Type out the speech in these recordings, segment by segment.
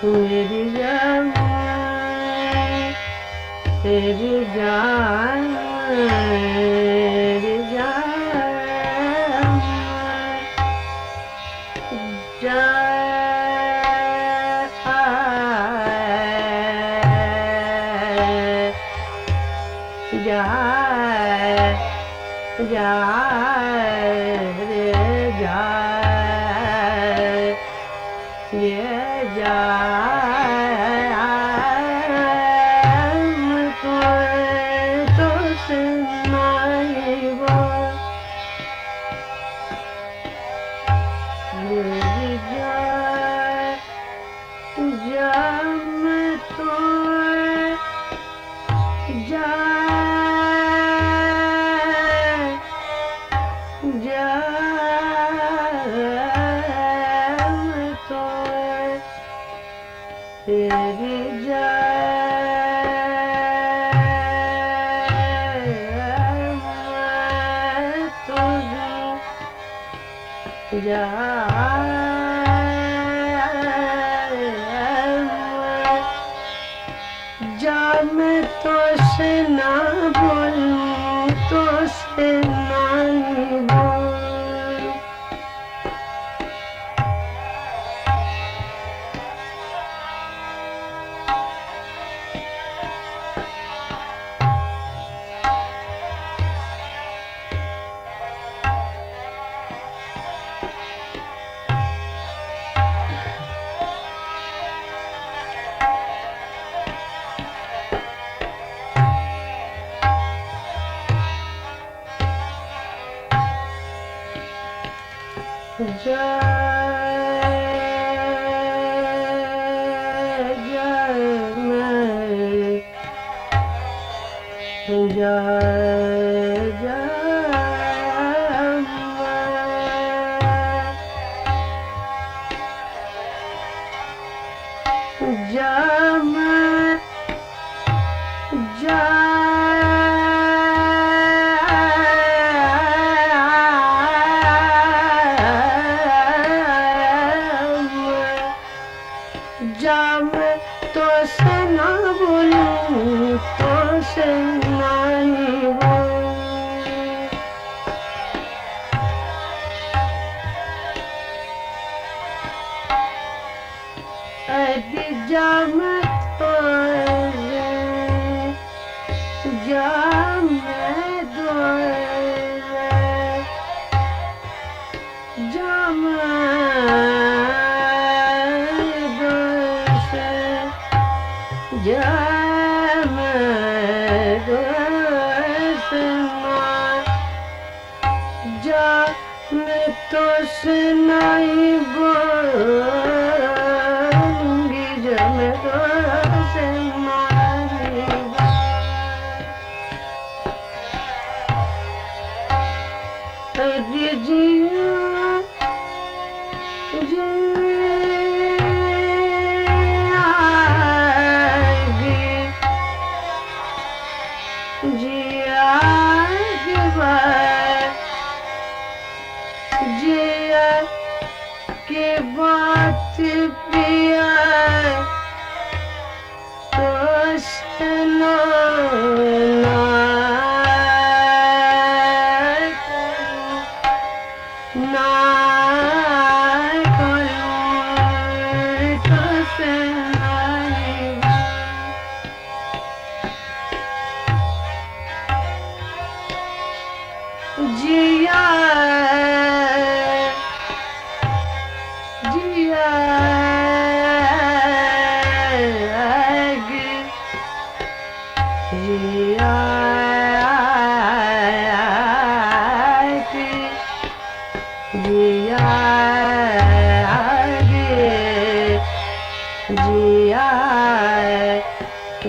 मेरी जान तेरी जान मेरी जान जाए रे जाए ये जाए तो सुनाई वो मेरी जाए जब तो तेरी जब मैं तो से ना बोलूं तो से नहीं बोलूं तो से ना बोलूं तो से नहीं बोलूं अरे जब तो जब मैं दो जब मैं तो से नहीं बोलूंगी जब मैं तो से मारी अरे जिया जिया के बात पिया तो सुनो ना ना करूं तो सुनाई जिया जिया जिया जिया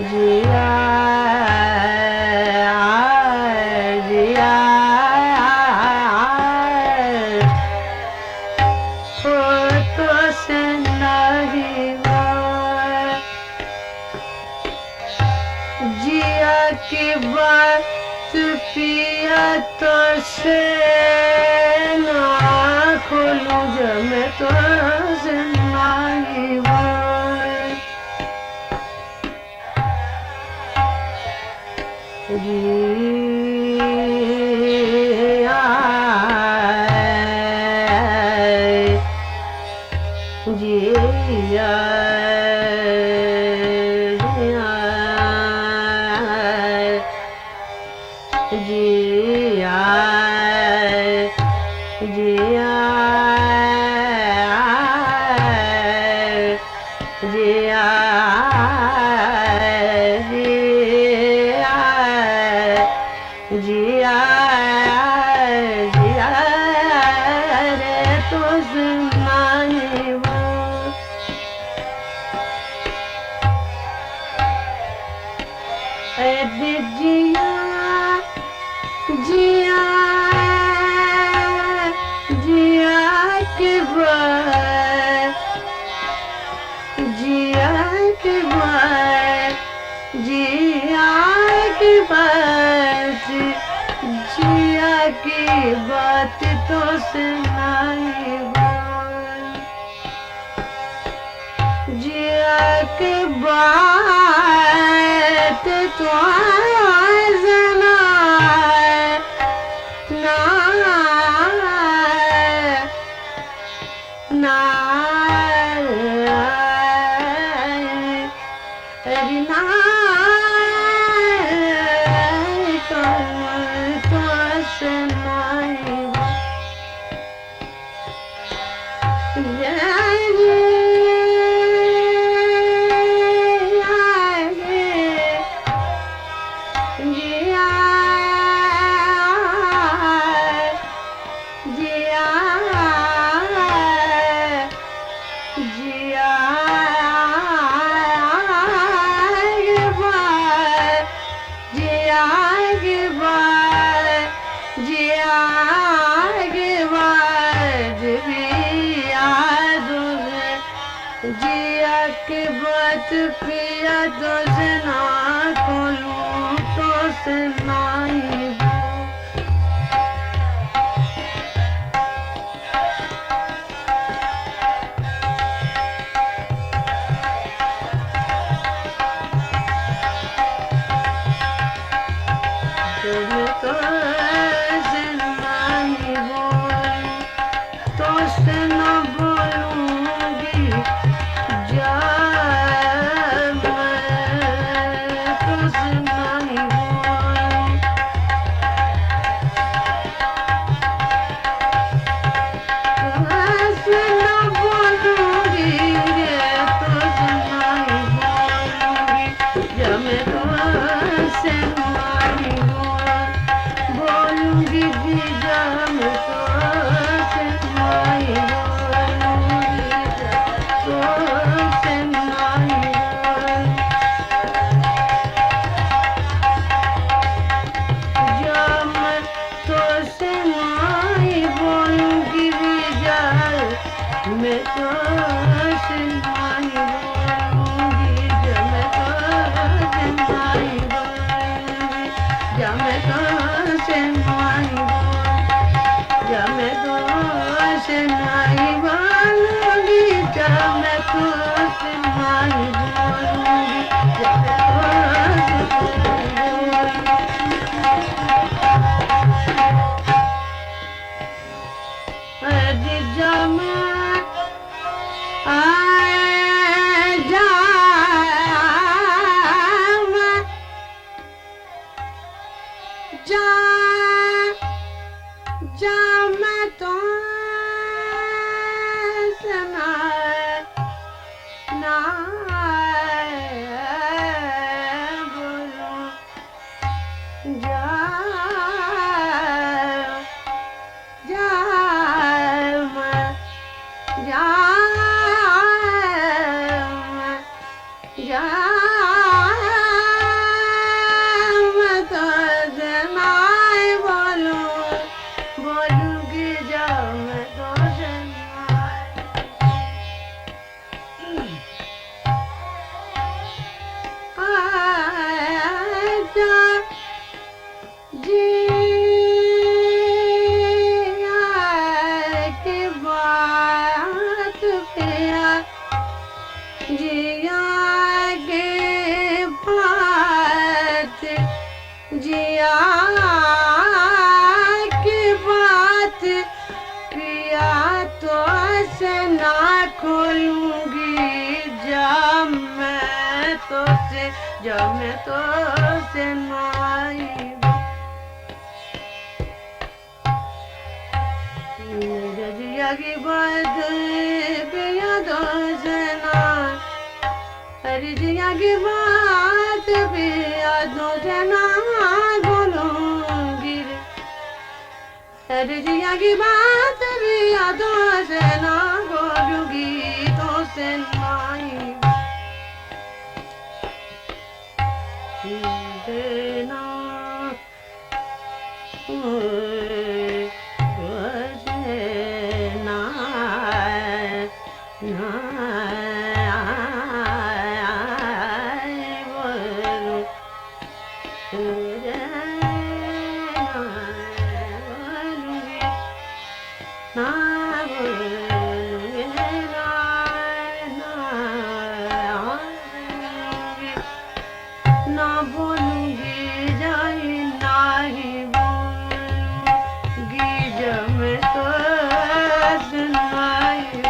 जिया जिया जिया की बात पिया तो से ना खोलूं जब मैं तो से नहीं जिया जिया जिया जिया जिया जिया रे तो सुनाई वो जिया जिया जिया के बाद जिया के बाद जिया के बाद जिया की बात तो सुनाई जिया के बात तो जिया के बात पिया तो से ना खोलूं तो सुनाई तो सुनाई बोल तो सुना बोलूंगी जब मैं तो सुनाई बोल तो से नहीं बोलूंगी, जब मैं तो से नहीं बोलूंगी, जब मैं तो से नहीं बोलूंगी, जब मैं तो से नहीं बोलूंगी, जब मैं तो से नहीं बोलूंगी, जब मैं तो से नहीं बोलूंगी। अरे जब मैं तो सुना ना बोलूं, जा मैं जा मैं तो नहीं बोलूंगी, जब मैं तो जिया के बात, जिया की बात पिया तो से ना खोलूंगी, जब मैं तो से नहीं जिया की बात पिया तो से ना, अरे जिया की बात पिया तो से ना बोलूंगी, अरे जिया की बात पिया तो से ना बोलूंगी, तो से नहीं देना ना बोलूंगी, जाई नहीं बोलूंगी, जब मैं तो नहीं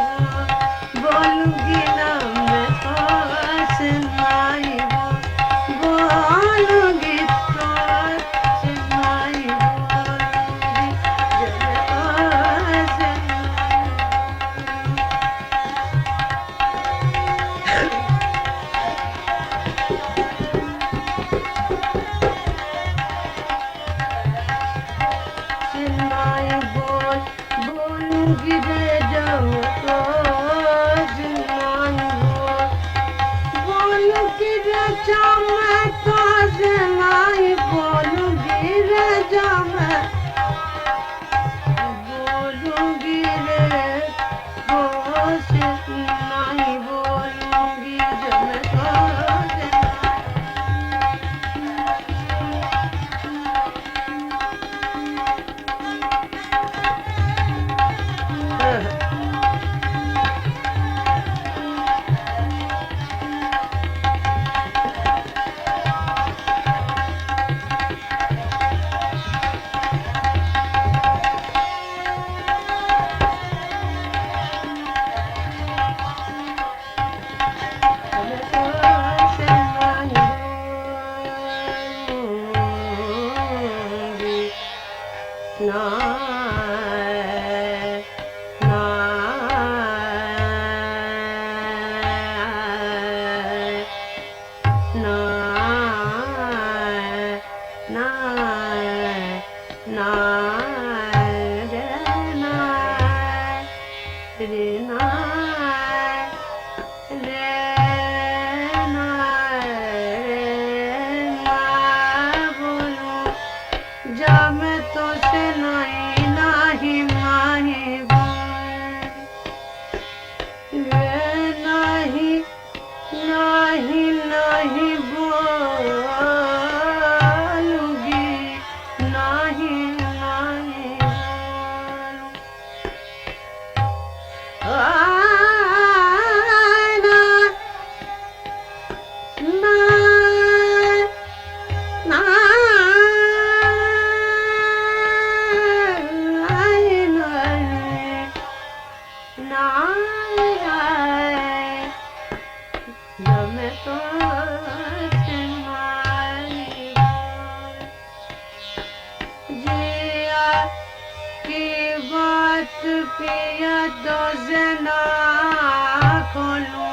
बोलूंगी, ना मैं तो नहीं बोलूंगी, तो नहीं बोलूंगी, जब मैं तो बोलूंगी, जब तो बोलूंगी, जब मैं तो नहीं बोलूंगी, जब मैं बोलूंगी वो से नहीं बोलूंगी, जब मैं तो जा मैं तो से नहीं शरबत पिया तो जना खोलू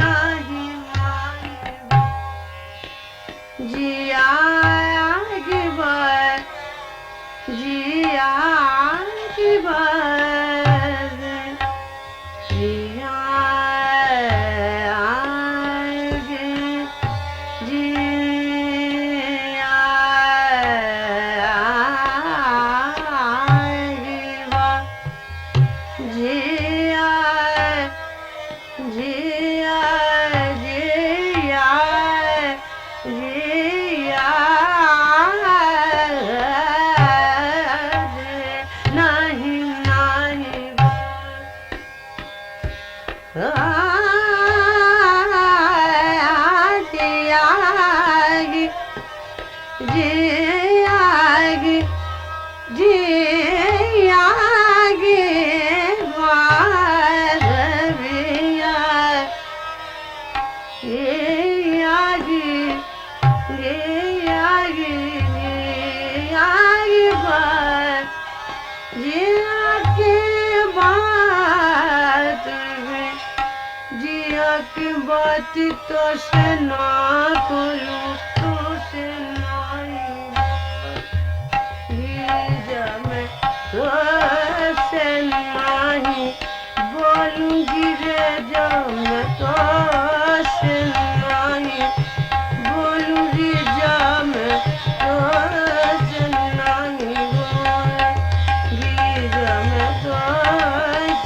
नहीं माई जिया की बात जिया की बात जिया बात तो से ना करूं तो से नहीं तो से नहीं बोलूंगी रे जब मैं तो से नहीं बोलूंगी जब मैं तो से नहीं बोलूंगी जब मैं तो से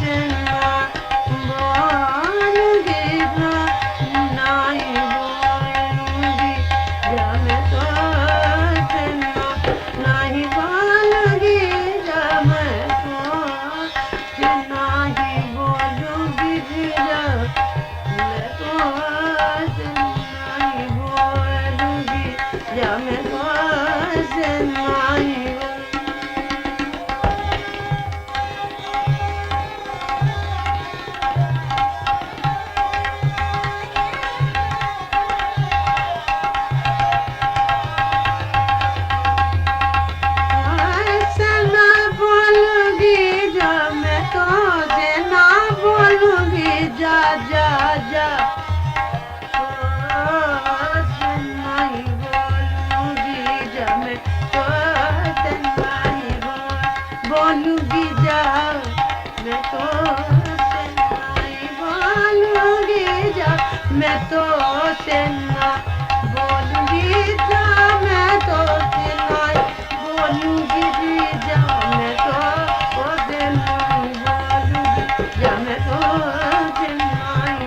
बोलूंगी जा मैं तो से नहीं बोलूंगी जा मैं तो से ना बोलूंगी जा मैं तो से नहीं बोलूंगी जा मैं तो से नहीं बोलूंगी जा मैं तो से नहीं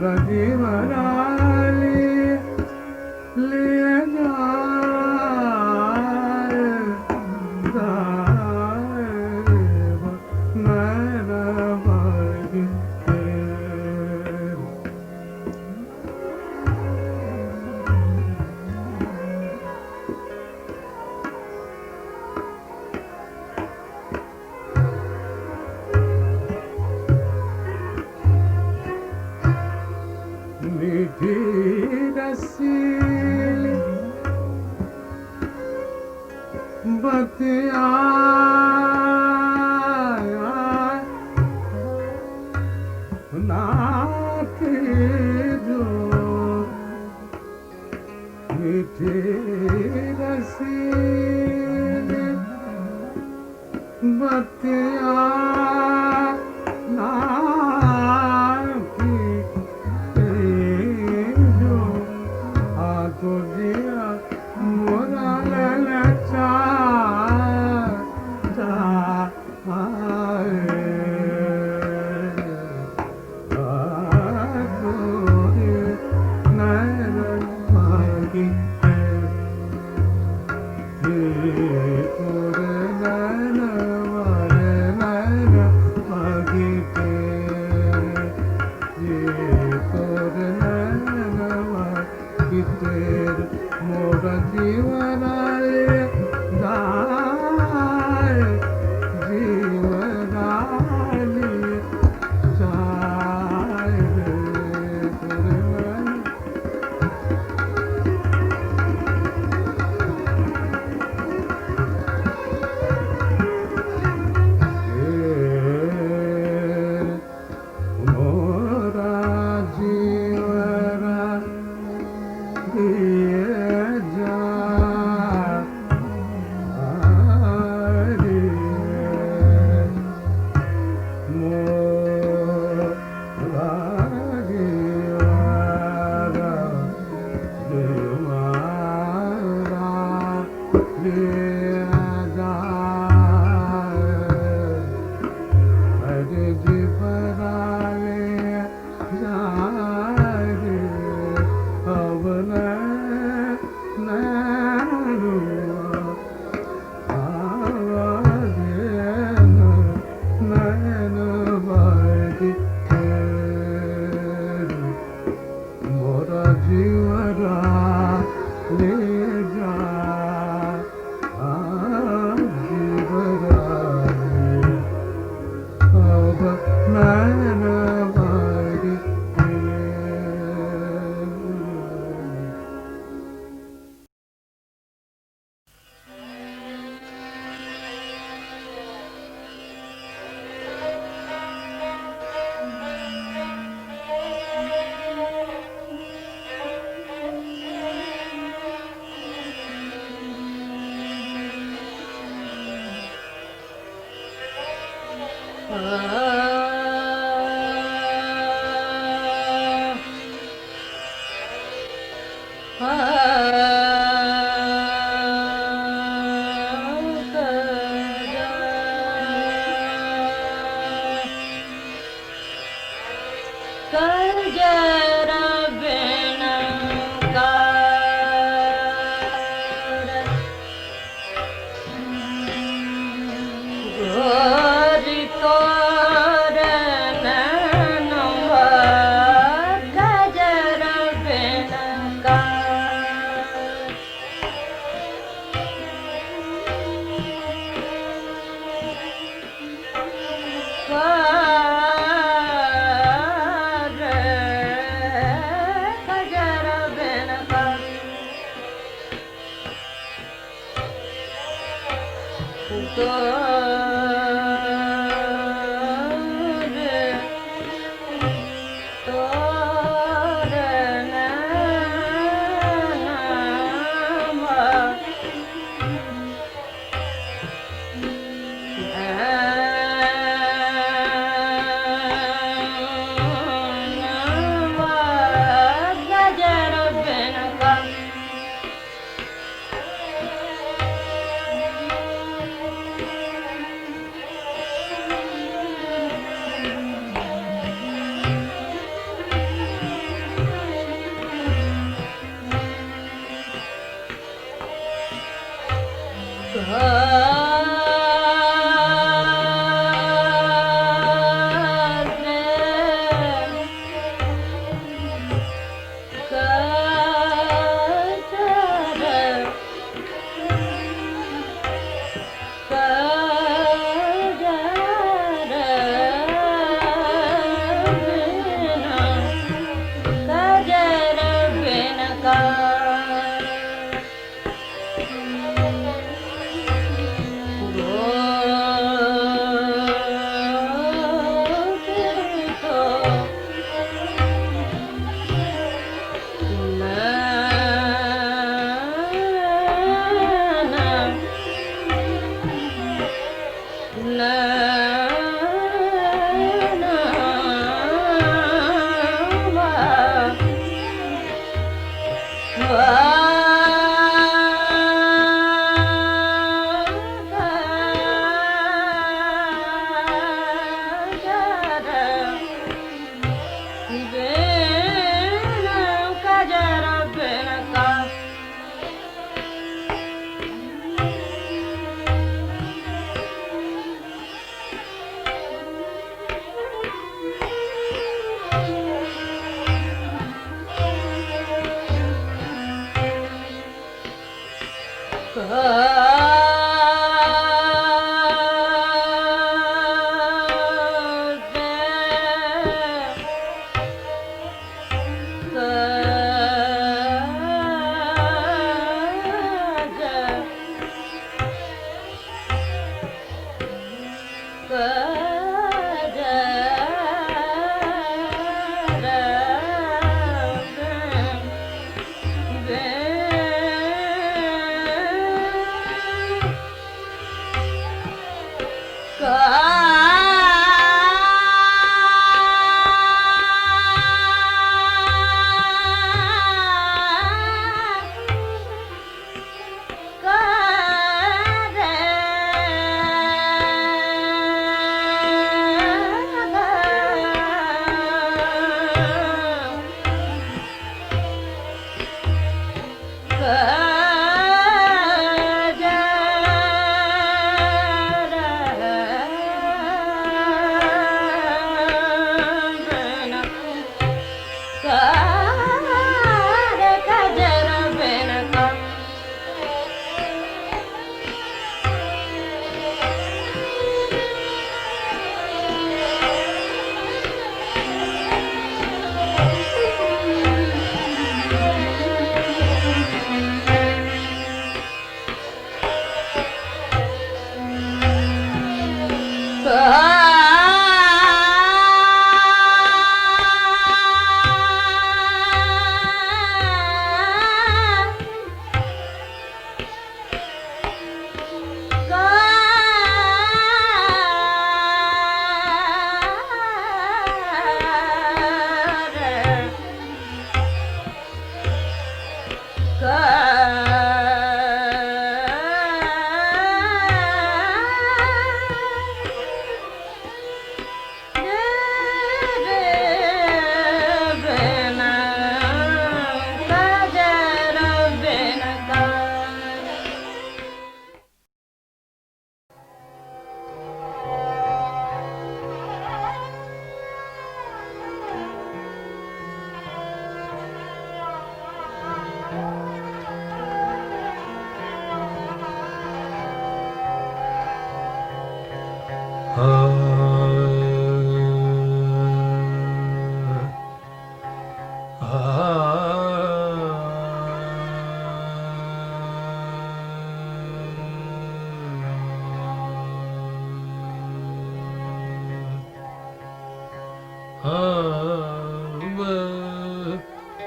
मोरा जीवरा ले जाए नैना बागी मीठी रसीली बतिया नाती जो मीठी रसीली बतिया तो दिया मोरा ललचा मोरा जीवना जाए जीवना जाए मोरा जीवना मोरा जीवरा ले जा जीवरा अब नैना बागी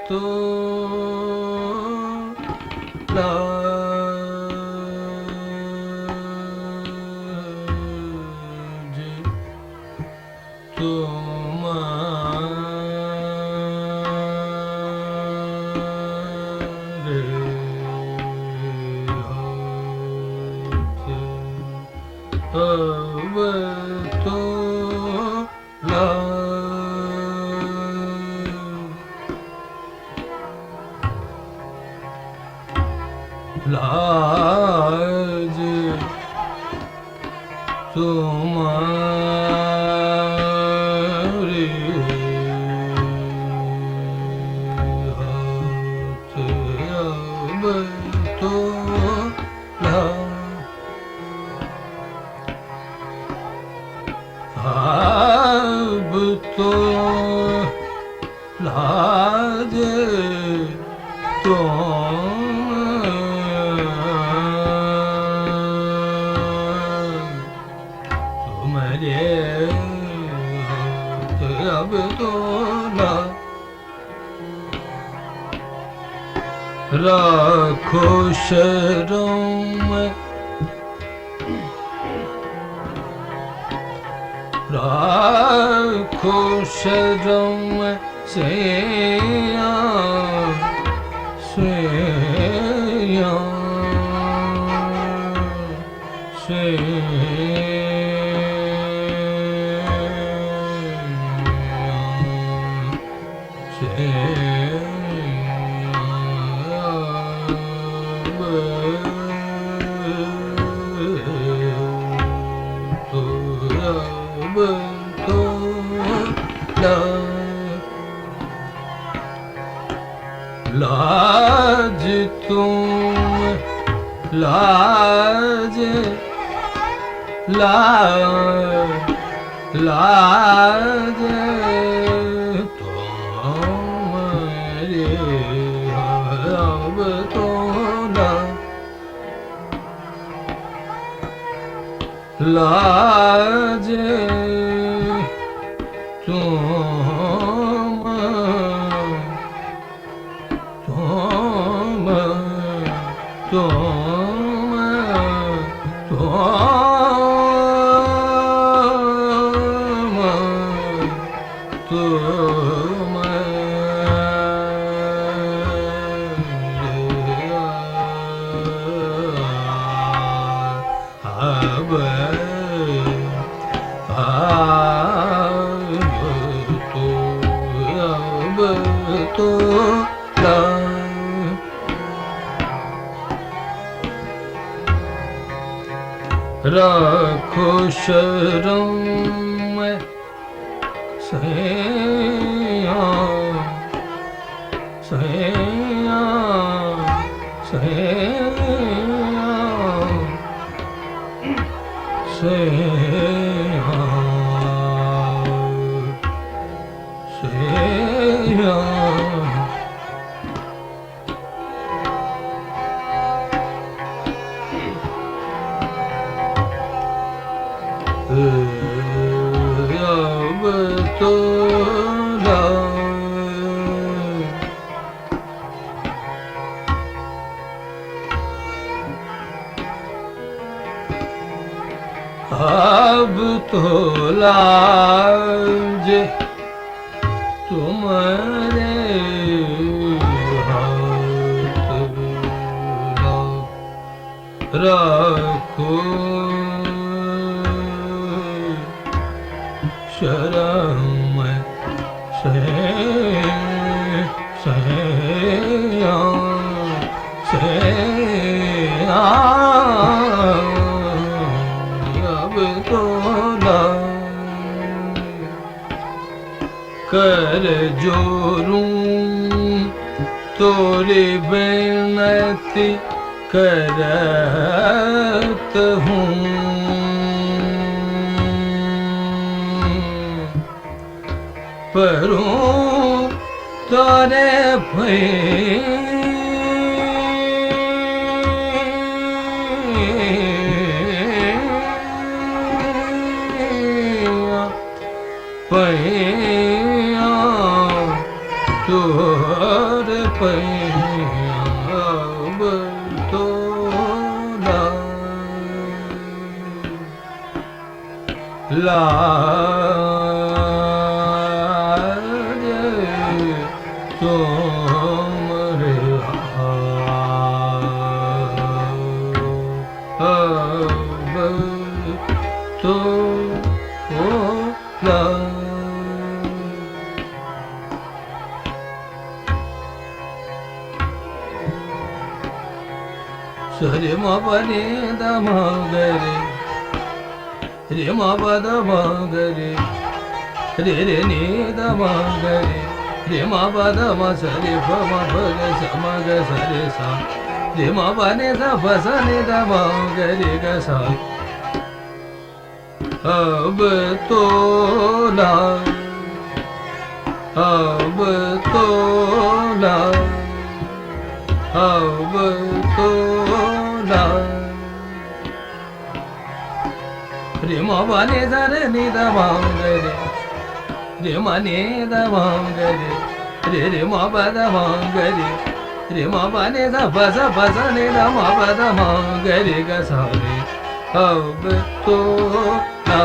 तो लाज लाज तुम्हारे हाथ अब तो अब तो लाज अब तो ना राखो शर्म राखो शर्म से लाज तुम लाज लाज तुम्हारे अब तो लाज राखो शर्म सैया सैया सैया सैया सैया अब तो अब तो लाज तुम्हारे हाथ रखो शर्म से अब तो ना कर जोरूं तोरी बेनती करत हूँ परूं तोरे पैया तोरे अब तो लाज तुमरे अब तो सरे मा पने द म गरे रे मा प द म गरे रे रे नि द म गरे रे मा प द म सरे फ म फ ग स म ग सरे सा रे मा प ने स फ स नि द म गरे ग सा अब तो ला अब तो ला अब तो ला रे मा पा ने सा रे नि द म ग रे रे मा ने द म ग रे रे रे मा प द म ग रे रे मा पा ने सा फ स नि द म प द म ग रे ग सा रे अब तो ला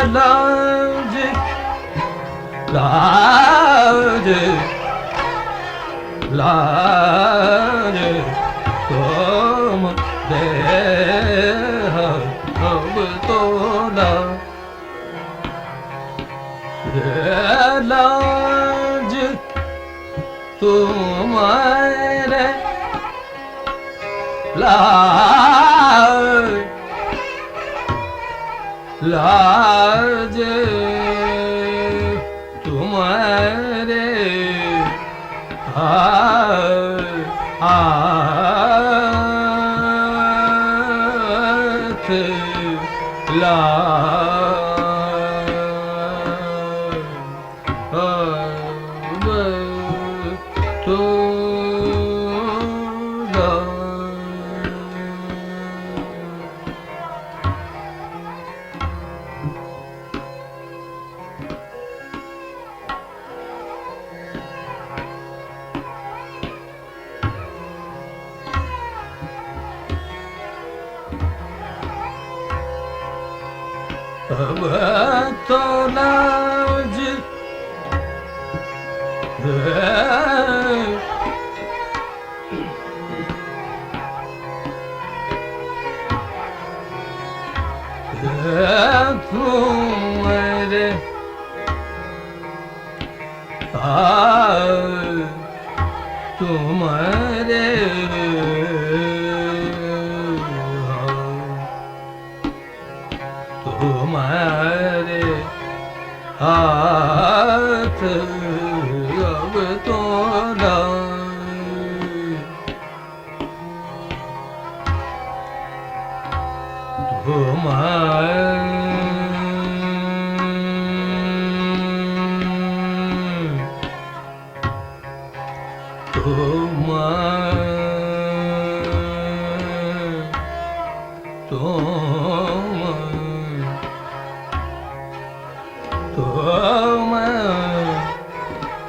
लाज लाज लाज तुम दे अब तो लाज तुम्हारे लाज लाज तुम्हारे हाथ ला अब तो अब तो लाज तुम्हारे तुम्हारे तुम्हारे हाथ अब तो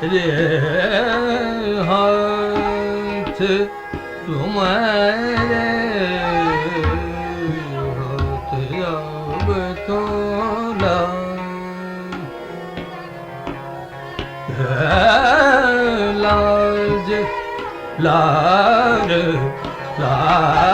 रे हाथ तुम्हारे हाथ अब तो लाज लाज लाज